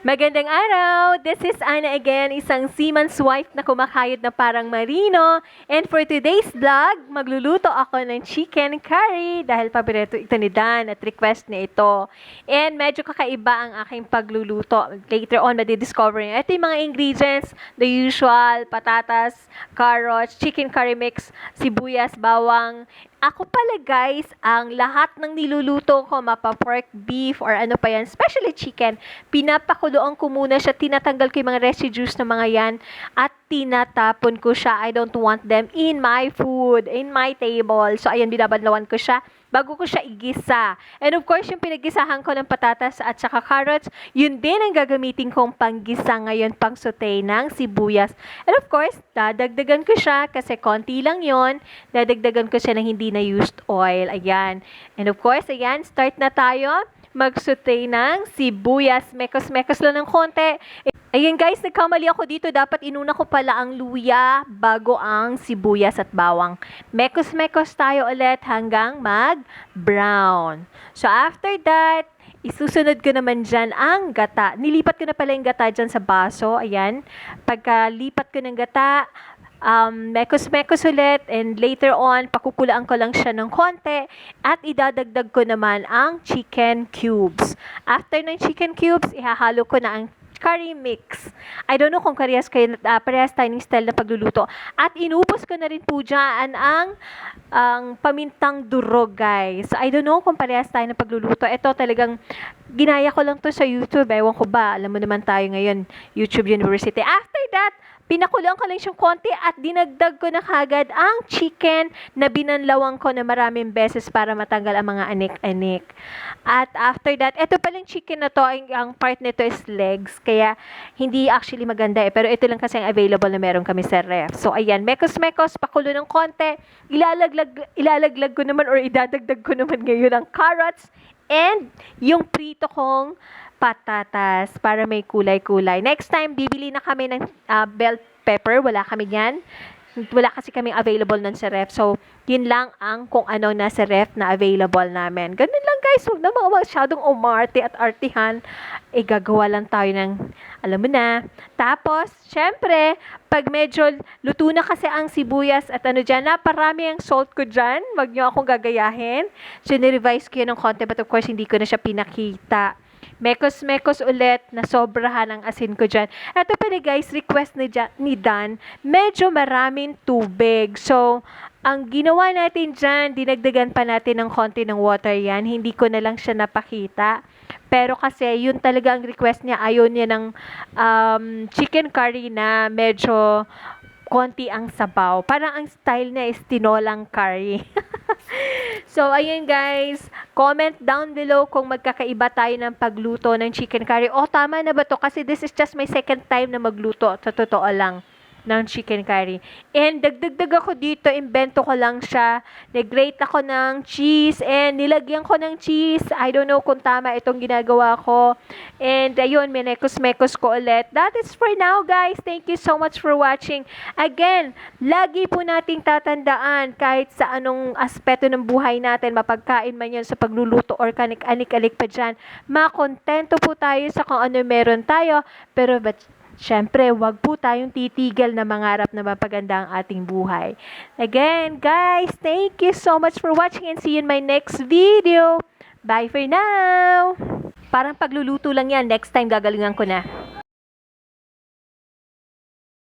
Magandang araw! This is Ana again, isang seaman's wife na kumakayod na parang marino. And for today's vlog, magluluto ako ng chicken curry dahil paborito ito ni Dan at request niya ito. And medyo kakaiba ang aking pagluluto. Later on, madidiscover niya. Ito yung mga ingredients, the usual, patatas, carrots, chicken curry mix, sibuyas, bawang. Ako pala guys, ang lahat ng niluluto ko, mapa-pork, beef, or ano pa yan, especially chicken, pinapakuloan ko muna siya, tinatanggal ko yung mga residues ng mga yan, at tinatapon ko siya. I don't want them in my food, in my table. So, ayan, binabadlawan ko siya bago ko siya igisa. And of course, yung pinaggisahan ko ng patatas at saka carrots, yun din ang gagamitin kong panggisa ngayon, pang saute ng sibuyas. And of course, dadagdagan ko siya kasi konti lang yon. Dadagdagan ko siya ng hindi na used oil. Ayan. And of course, ayan, start na tayo mag-saute ng sibuyas. Mekos-mekos lang ng konti. Ayan guys, nagkamali ako dito. Dapat inuna ko pala ang luya bago ang sibuyas at bawang. Mekos-mekos tayo ulit hanggang mag-brown. So after that, isusunod ko naman dyan ang gata. Nilipat ko na pala yung gata dyan sa baso. Ayan. Pagkalipat ko ng gata, mekos-mekos ulit, and later on, pakukulaan ko lang siya ng konti at idadagdag ko naman ang chicken cubes. After ng chicken cubes, ihahalo ko na ang curry mix. I don't know kung parehas tayo ng style na pagluluto. At inupos ko na rin po dyan ang pamintang durog, guys. So, I don't know kung parehas tayo ng pagluluto. Ito talagang ginaya ko lang to sa YouTube. Ewan ko ba, alam mo naman tayo ngayon, YouTube University. After that, pinakulang ko lang siyang konti at dinagdag ko na kagad ang chicken na binanlawang ko na maraming beses para matanggal ang mga anik-anik. At after that, ito palang chicken na to, ang part nito is legs. Kaya hindi actually maganda Pero ito lang kasi ang available na meron kami sa ref. So ayan, mekos-mekos, pakulo ng konti. Ilalaglag ko naman or idadagdag ko naman ngayon ang carrots and yung prito kong patatas para may kulay-kulay. Next time, bibili na kami ng bell pepper. Wala kami yan. Wala kasi kaming available nun sa ref. So, yun lang ang kung ano nasa ref na available namin. Ganun lang guys. Huwag na masyadong umarte at artihan. Gagawa lang tayo ng, alam mo na. Tapos, syempre, pag medyo luto na kasi ang sibuyas at ano dyan, naparami ang salt ko dyan. Wag nyo akong gagayahin. So, nirevise ko yun ng konti. But of course, hindi ko na siya pinakita. Mekos-mekos ulit, na sobrahan ang asin ko dyan. Ito pala guys, request ni Dan, medyo maraming tubig. So, ang ginawa natin dyan, dinagdagan pa natin ng konti ng water yan. Hindi ko na lang siya napakita. Pero kasi, yun talaga ang request niya. Ayaw niya ng chicken curry na medyo konti ang sabaw. Parang ang style niya is tinolang curry. So, ayun guys, comment down below kung magkakaiba tayo ng pagluto ng chicken curry. O, tama na ba to? Kasi this is just my second time na magluto. Sa totoo lang ng chicken curry. And dagdag ako dito, invento ko lang siya. Nag-grate ako ng cheese and nilagyan ko ng cheese. I don't know kung tama itong ginagawa ko. And ayun, minekos-mekos ko ulit. That is for now guys. Thank you so much for watching. Again, lagi po nating tatandaan kahit sa anong aspeto ng buhay natin, mapagkain man yun sa pagluluto or kanik-anik-alik pa dyan, makontento po tayo sa kung ano meron tayo. Pero syempre, wag po tayong titigil na mangarap na mapaganda ang ating buhay. Again, guys, thank you so much for watching and see you in my next video. Bye for now! Parang pagluluto lang yan. Next time, gagalingan ko na.